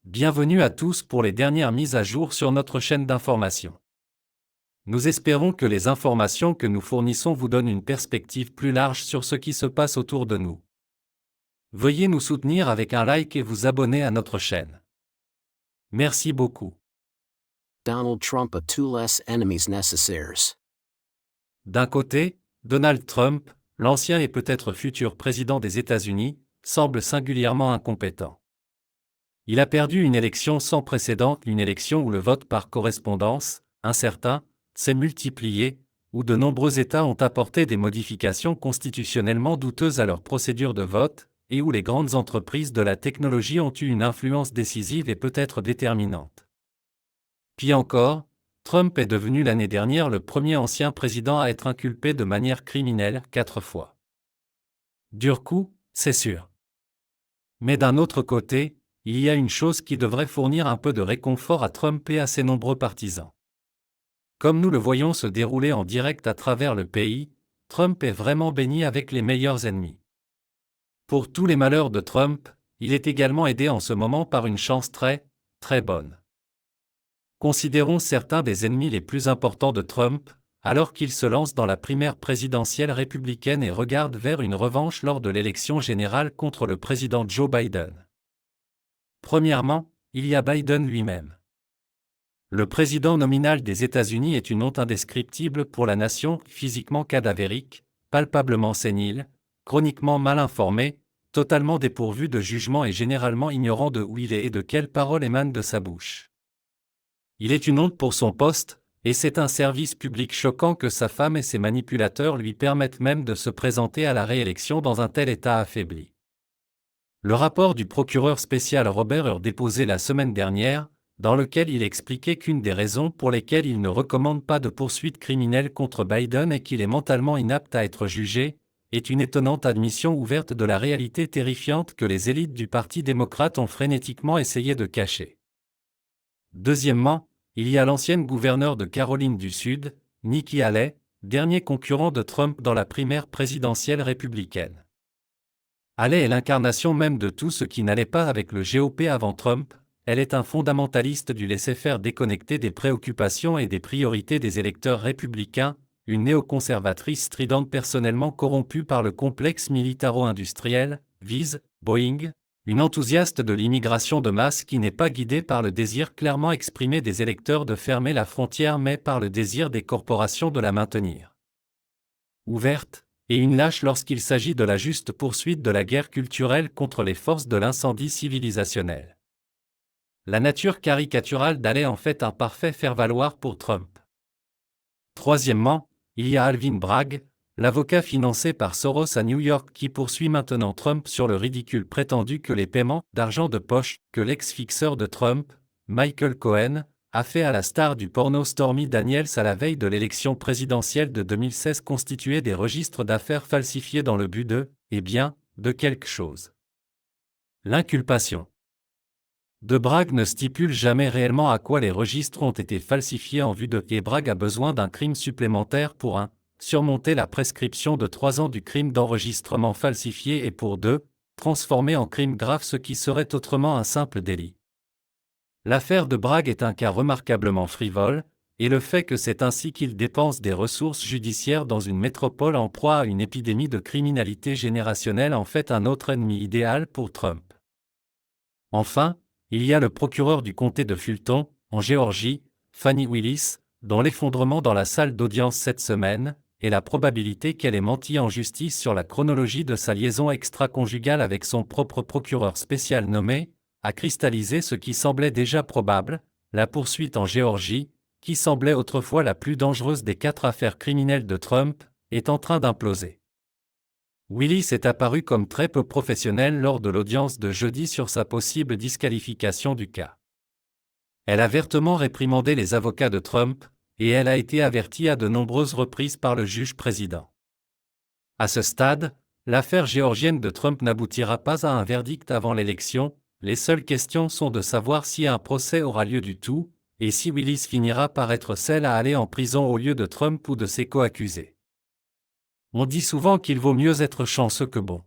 Bienvenue à tous pour les dernières mises à jour sur notre chaîne d'information. Nous espérons que les informations que nous fournissons vous donnent une perspective plus large sur ce qui se passe autour de nous. Veuillez nous soutenir avec un like et vous abonner à notre chaîne. Merci beaucoup. Donald Trump a two less enemies necessaires. D'un côté, Donald Trump, l'ancien et peut-être futur président des États-Unis, semble singulièrement incompétent. Il a perdu une élection sans précédent, une élection où le vote par correspondance, incertain, s'est multiplié, où de nombreux États ont apporté des modifications constitutionnellement douteuses à leurs procédures de vote, et où les grandes entreprises de la technologie ont eu une influence décisive et peut-être déterminante. Puis encore, Trump est devenu l'année dernière le premier ancien président à être inculpé de manière criminelle 4 fois. Dur coup, c'est sûr. Mais d'un autre côté, il y a une chose qui devrait fournir un peu de réconfort à Trump et à ses nombreux partisans. Comme nous le voyons se dérouler en direct à travers le pays, Trump est vraiment béni avec les meilleurs ennemis. Pour tous les malheurs de Trump, il est également aidé en ce moment par une chance très, très bonne. Considérons certains des ennemis les plus importants de Trump, alors qu'il se lance dans la primaire présidentielle républicaine et regarde vers une revanche lors de l'élection générale contre le président Joe Biden. Premièrement, il y a Biden lui-même. Le président nominal des États-Unis est une honte indescriptible pour la nation, physiquement cadavérique, palpablement sénile, chroniquement mal informé, totalement dépourvu de jugement et généralement ignorant de où il est et de quelles paroles émanent de sa bouche. Il est une honte pour son poste, et c'est un service public choquant que sa femme et ses manipulateurs lui permettent même de se présenter à la réélection dans un tel état affaibli. Le rapport du procureur spécial Robert Hur déposé la semaine dernière, dans lequel il expliquait qu'une des raisons pour lesquelles il ne recommande pas de poursuites criminelles contre Biden et qu'il est mentalement inapte à être jugé, est une étonnante admission ouverte de la réalité terrifiante que les élites du Parti démocrate ont frénétiquement essayé de cacher. Deuxièmement, il y a l'ancienne gouverneure de Caroline du Sud, Nikki Haley, dernier concurrent de Trump dans la primaire présidentielle républicaine. Haley est l'incarnation même de tout ce qui n'allait pas avec le GOP avant Trump. Elle est un fondamentaliste du laisser-faire déconnecté des préoccupations et des priorités des électeurs républicains, une néoconservatrice stridente personnellement corrompue par le complexe militaro-industriel, vise, Boeing, une enthousiaste de l'immigration de masse qui n'est pas guidée par le désir clairement exprimé des électeurs de fermer la frontière mais par le désir des corporations de la maintenir ouverte, et une lâche lorsqu'il s'agit de la juste poursuite de la guerre culturelle contre les forces de l'incendie civilisationnel. La nature caricaturale d'Haley en fait un parfait faire-valoir pour Trump. Troisièmement, il y a Alvin Bragg, l'avocat financé par Soros à New York qui poursuit maintenant Trump sur le ridicule prétendu que les paiements d'argent de poche que l'ex-fixeur de Trump, Michael Cohen, a fait à la star du porno Stormy Daniels à la veille de l'élection présidentielle de 2016 constituaient des registres d'affaires falsifiés dans le but de quelque chose. L'inculpation de Bragg ne stipule jamais réellement à quoi les registres ont été falsifiés en vue de et Bragg a besoin d'un crime supplémentaire pour 1. Surmonter la prescription de 3 ans du crime d'enregistrement falsifié et pour 2. Transformer en crime grave ce qui serait autrement un simple délit. L'affaire de Bragg est un cas remarquablement frivole, et le fait que c'est ainsi qu'il dépense des ressources judiciaires dans une métropole en proie à une épidémie de criminalité générationnelle en fait un autre ennemi idéal pour Trump. Enfin, il y a le procureur du comté de Fulton, en Géorgie, Fani Willis, dont l'effondrement dans la salle d'audience cette semaine, et la probabilité qu'elle ait menti en justice sur la chronologie de sa liaison extra-conjugale avec son propre procureur spécial nommé, a cristallisé ce qui semblait déjà probable, la poursuite en Géorgie, qui semblait autrefois la plus dangereuse des 4 affaires criminelles de Trump, est en train d'imploser. Willis est apparu comme très peu professionnel lors de l'audience de jeudi sur sa possible disqualification du cas. Elle a vertement réprimandé les avocats de Trump, et elle a été avertie à de nombreuses reprises par le juge-président. À ce stade, l'affaire géorgienne de Trump n'aboutira pas à un verdict avant l'élection, les seules questions sont de savoir si un procès aura lieu du tout, et si Willis finira par être celle à aller en prison au lieu de Trump ou de ses co-accusés. On dit souvent qu'il vaut mieux être chanceux que bon.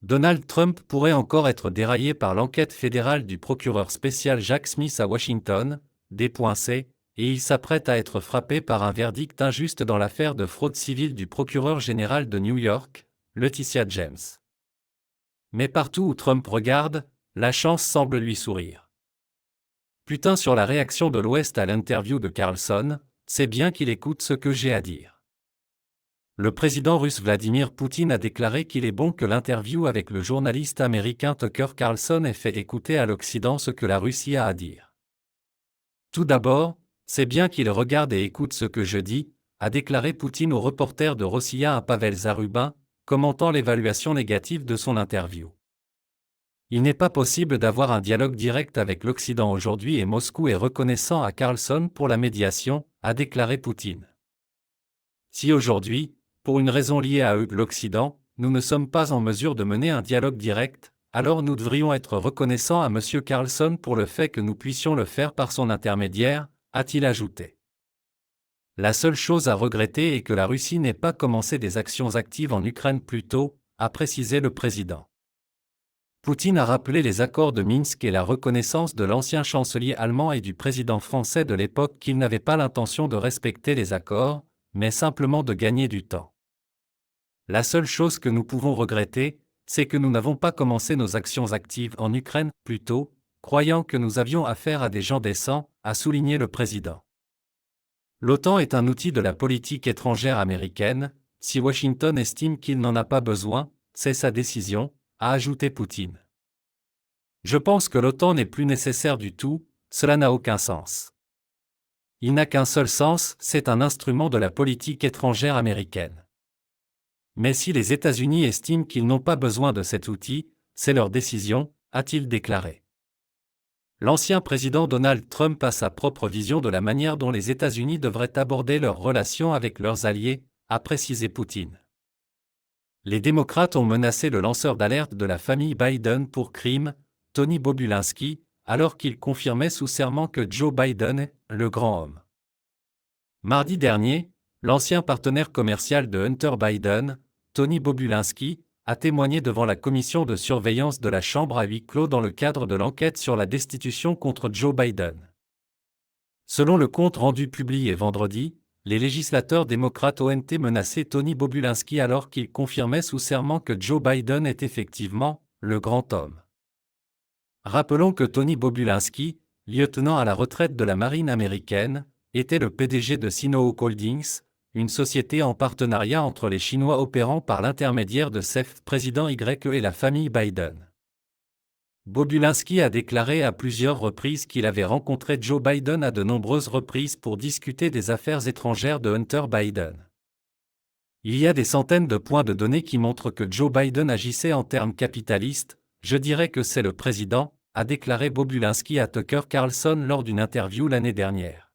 Donald Trump pourrait encore être déraillé par l'enquête fédérale du procureur spécial Jack Smith à Washington, D.C., et il s'apprête à être frappé par un verdict injuste dans l'affaire de fraude civile du procureur général de New York, Letitia James. Mais partout où Trump regarde, la chance semble lui sourire. Putain, sur la réaction de l'Ouest à l'interview de Carlson, c'est bien qu'il écoute ce que j'ai à dire. Le président russe Vladimir Poutine a déclaré qu'il est bon que l'interview avec le journaliste américain Tucker Carlson ait fait écouter à l'Occident ce que la Russie a à dire. Tout d'abord, c'est bien qu'il regarde et écoute ce que je dis, a déclaré Poutine au reporter de Rossiya à Pavel Zarubin, commentant l'évaluation négative de son interview. Il n'est pas possible d'avoir un dialogue direct avec l'Occident aujourd'hui et Moscou est reconnaissant à Carlson pour la médiation, a déclaré Poutine. Si aujourd'hui, pour une raison liée à eux, l'Occident, nous ne sommes pas en mesure de mener un dialogue direct, alors nous devrions être reconnaissants à M. Carlson pour le fait que nous puissions le faire par son intermédiaire, a-t-il ajouté. La seule chose à regretter est que la Russie n'ait pas commencé des actions actives en Ukraine plus tôt, a précisé le président. Poutine a rappelé les accords de Minsk et la reconnaissance de l'ancien chancelier allemand et du président français de l'époque qu'ils n'avaient pas l'intention de respecter les accords, mais simplement de gagner du temps. La seule chose que nous pouvons regretter, c'est que nous n'avons pas commencé nos actions actives en Ukraine plus tôt, croyant que nous avions affaire à des gens décents, a souligné le président. L'OTAN est un outil de la politique étrangère américaine, si Washington estime qu'il n'en a pas besoin, c'est sa décision, a ajouté Poutine. Je pense que l'OTAN n'est plus nécessaire du tout, cela n'a aucun sens. Il n'a qu'un seul sens, c'est un instrument de la politique étrangère américaine. Mais si les États-Unis estiment qu'ils n'ont pas besoin de cet outil, c'est leur décision, a-t-il déclaré. L'ancien président Donald Trump a sa propre vision de la manière dont les États-Unis devraient aborder leurs relations avec leurs alliés, a précisé Poutine. Les démocrates ont menacé le lanceur d'alerte de la famille Biden pour crime, Tony Bobulinski, alors qu'il confirmait sous serment que Joe Biden est le grand homme. Mardi dernier, l'ancien partenaire commercial de Hunter Biden, Tony Bobulinski, a témoigné devant la commission de surveillance de la Chambre à huis clos dans le cadre de l'enquête sur la destitution contre Joe Biden. Selon le compte rendu publié vendredi, les législateurs démocrates ont menacé Tony Bobulinski alors qu'il confirmait sous serment que Joe Biden est effectivement le grand homme. Rappelons que Tony Bobulinski, lieutenant à la retraite de la marine américaine, était le PDG de Sinohawk Holdings, une société en partenariat entre les Chinois opérant par l'intermédiaire de CEF président YE et la famille Biden. Bobulinski a déclaré à plusieurs reprises qu'il avait rencontré Joe Biden à de nombreuses reprises pour discuter des affaires étrangères de Hunter Biden. Il y a des centaines de points de données qui montrent que Joe Biden agissait en termes capitalistes, je dirais que c'est le président, a déclaré Bobulinski à Tucker Carlson lors d'une interview l'année dernière.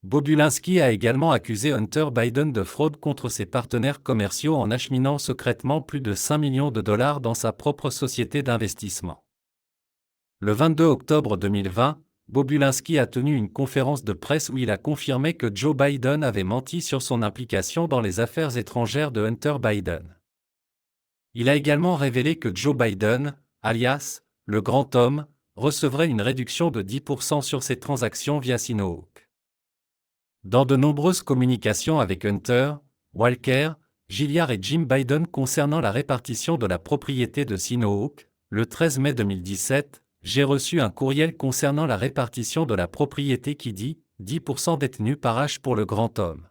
Bobulinski a également accusé Hunter Biden de fraude contre ses partenaires commerciaux en acheminant secrètement plus de 5 millions de dollars dans sa propre société d'investissement. Le 22 octobre 2020, Bobulinski a tenu une conférence de presse où il a confirmé que Joe Biden avait menti sur son implication dans les affaires étrangères de Hunter Biden. Il a également révélé que Joe Biden, alias le grand homme, recevrait une réduction de 10% sur ses transactions via Sinohawk. Dans de nombreuses communications avec Hunter, Walker, Gilliard et Jim Biden concernant la répartition de la propriété de Sinohawk, le 13 mai 2017, j'ai reçu un courriel concernant la répartition de la propriété qui dit 10% détenu par H pour le grand homme.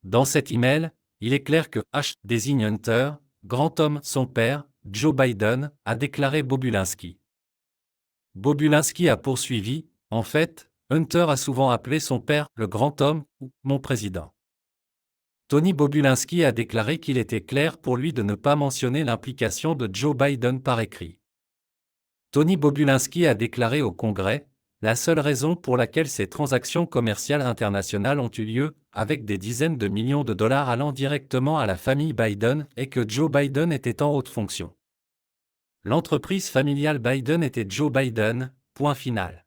Dans cet email, il est clair que H désigne Hunter, grand homme, son père, Joe Biden, a déclaré Bobulinski. Bobulinski a poursuivi, en fait, Hunter a souvent appelé son père le grand homme ou mon président. Tony Bobulinski a déclaré qu'il était clair pour lui de ne pas mentionner l'implication de Joe Biden par écrit. Tony Bobulinski a déclaré au Congrès, la seule raison pour laquelle ces transactions commerciales internationales ont eu lieu, avec des dizaines de millions de dollars allant directement à la famille Biden, est que Joe Biden était en haute fonction. L'entreprise familiale Biden était Joe Biden, point final.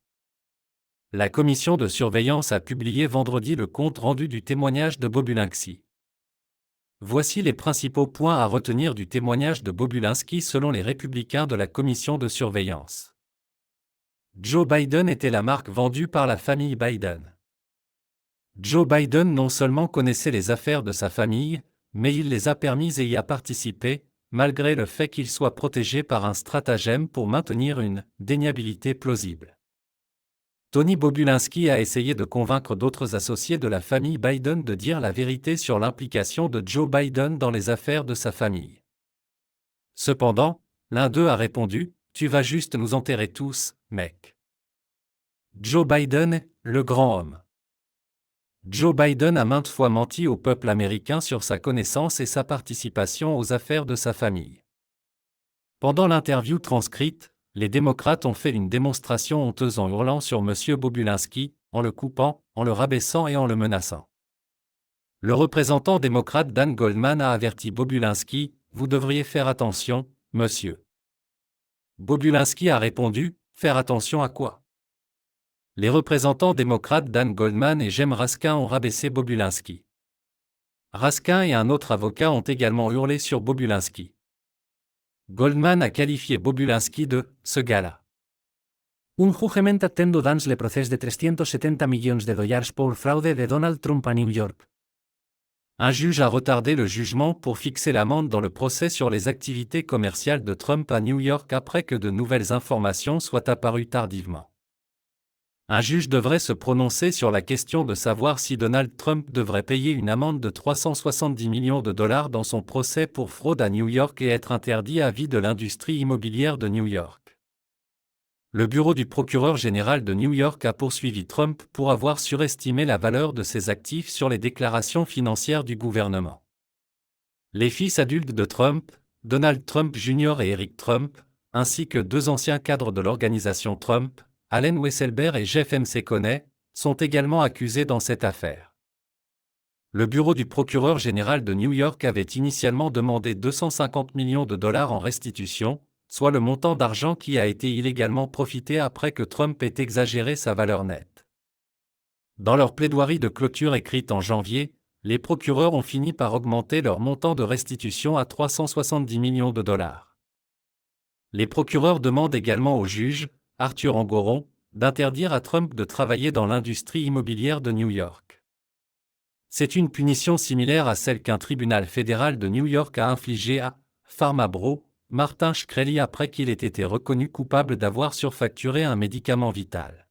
La commission de surveillance a publié vendredi le compte rendu du témoignage de Bobulinski. Voici les principaux points à retenir du témoignage de Bobulinski selon les républicains de la commission de surveillance. Joe Biden était la marque vendue par la famille Biden. Joe Biden non seulement connaissait les affaires de sa famille, mais il les a permises et y a participé, malgré le fait qu'il soit protégé par un stratagème pour maintenir une déniabilité plausible. Tony Bobulinski a essayé de convaincre d'autres associés de la famille Biden de dire la vérité sur l'implication de Joe Biden dans les affaires de sa famille. Cependant, l'un d'eux a répondu « Tu vas juste nous enterrer tous, mec. » Joe Biden, le grand homme. Joe Biden a maintes fois menti au peuple américain sur sa connaissance et sa participation aux affaires de sa famille. Pendant l'interview transcrite, les démocrates ont fait une démonstration honteuse en hurlant sur M. Bobulinski, en le coupant, en le rabaissant et en le menaçant. Le représentant démocrate Dan Goldman a averti Bobulinski « Vous devriez faire attention, monsieur. » Bobulinski a répondu « Faire attention à quoi ?» Les représentants démocrates Dan Goldman et Jem Raskin ont rabaissé Bobulinski. Raskin et un autre avocat ont également hurlé sur Bobulinski. Goldman a qualifié Bobulinski de « ce gars-là ». Un jugement attendo dans le procès de 370 millions de dollars pour fraude de Donald Trump à New York. Un juge a retardé le jugement pour fixer l'amende dans le procès sur les activités commerciales de Trump à New York après que de nouvelles informations soient apparues tardivement. Un juge devrait se prononcer sur la question de savoir si Donald Trump devrait payer une amende de 370 millions de dollars dans son procès pour fraude à New York et être interdit à vie de l'industrie immobilière de New York. Le bureau du procureur général de New York a poursuivi Trump pour avoir surestimé la valeur de ses actifs sur les déclarations financières du gouvernement. Les fils adultes de Trump, Donald Trump Jr. et Eric Trump, ainsi que deux anciens cadres de l'organisation Trump, Allen Weisselberg et Jeff McConney, sont également accusés dans cette affaire. Le bureau du procureur général de New York avait initialement demandé 250 millions de dollars en restitution, soit le montant d'argent qui a été illégalement profité après que Trump ait exagéré sa valeur nette. Dans leur plaidoirie de clôture écrite en janvier, les procureurs ont fini par augmenter leur montant de restitution à 370 millions de dollars. Les procureurs demandent également au juge, Arthur Engoron, d'interdire à Trump de travailler dans l'industrie immobilière de New York. C'est une punition similaire à celle qu'un tribunal fédéral de New York a infligée à Pharma Bro, Martin Shkreli après qu'il ait été reconnu coupable d'avoir surfacturé un médicament vital.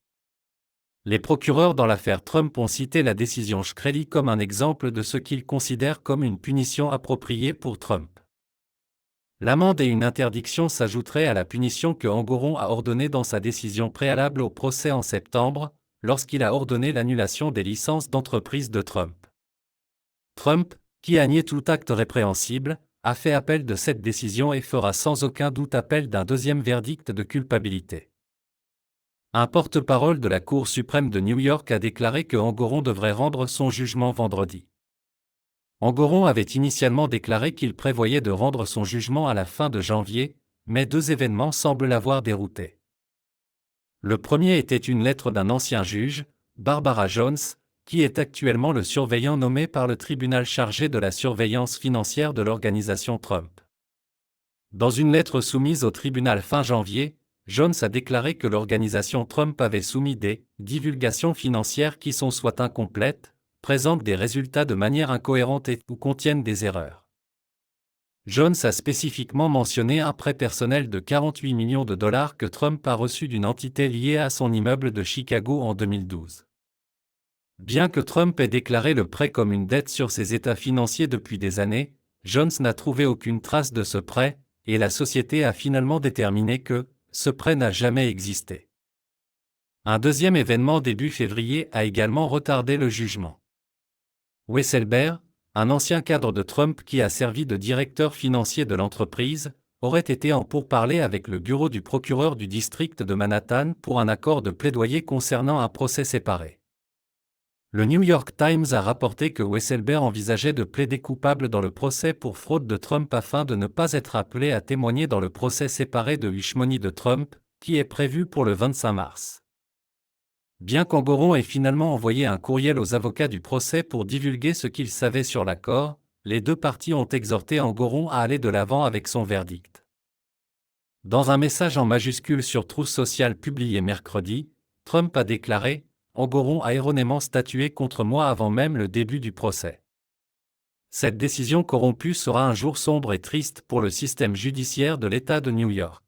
Les procureurs dans l'affaire Trump ont cité la décision Shkreli comme un exemple de ce qu'ils considèrent comme une punition appropriée pour Trump. L'amende et une interdiction s'ajouteraient à la punition que Engoron a ordonnée dans sa décision préalable au procès en septembre, lorsqu'il a ordonné l'annulation des licences d'entreprise de Trump. Trump, qui a nié tout acte répréhensible, a fait appel de cette décision et fera sans aucun doute appel d'un deuxième verdict de culpabilité. Un porte-parole de la Cour suprême de New York a déclaré que Engoron devrait rendre son jugement vendredi. Engoron avait initialement déclaré qu'il prévoyait de rendre son jugement à la fin de janvier, mais deux événements semblent l'avoir dérouté. Le premier était une lettre d'un ancien juge, Barbara Jones, qui est actuellement le surveillant nommé par le tribunal chargé de la surveillance financière de l'organisation Trump. Dans une lettre soumise au tribunal fin janvier, Jones a déclaré que l'organisation Trump avait soumis des divulgations financières qui sont soit incomplètes, présentent des résultats de manière incohérente ou contiennent des erreurs. Jones a spécifiquement mentionné un prêt personnel de 48 millions de dollars que Trump a reçu d'une entité liée à son immeuble de Chicago en 2012. Bien que Trump ait déclaré le prêt comme une dette sur ses états financiers depuis des années, Jones n'a trouvé aucune trace de ce prêt, et la société a finalement déterminé que ce prêt n'a jamais existé. Un deuxième événement début février a également retardé le jugement. Weisselberg, un ancien cadre de Trump qui a servi de directeur financier de l'entreprise, aurait été en pourparlers avec le bureau du procureur du district de Manhattan pour un accord de plaidoyer concernant un procès séparé. Le New York Times a rapporté que Weisselberg envisageait de plaider coupable dans le procès pour fraude de Trump afin de ne pas être appelé à témoigner dans le procès séparé de hush money de Trump, qui est prévu pour le 25 mars. Bien qu'Engoron ait finalement envoyé un courriel aux avocats du procès pour divulguer ce qu'il savait sur l'accord, les deux parties ont exhorté Engoron à aller de l'avant avec son verdict. Dans un message en majuscule sur Truth Social publié mercredi, Trump a déclaré « Engoron a erronément statué contre moi avant même le début du procès. Cette décision corrompue sera un jour sombre et triste pour le système judiciaire de l'État de New York. »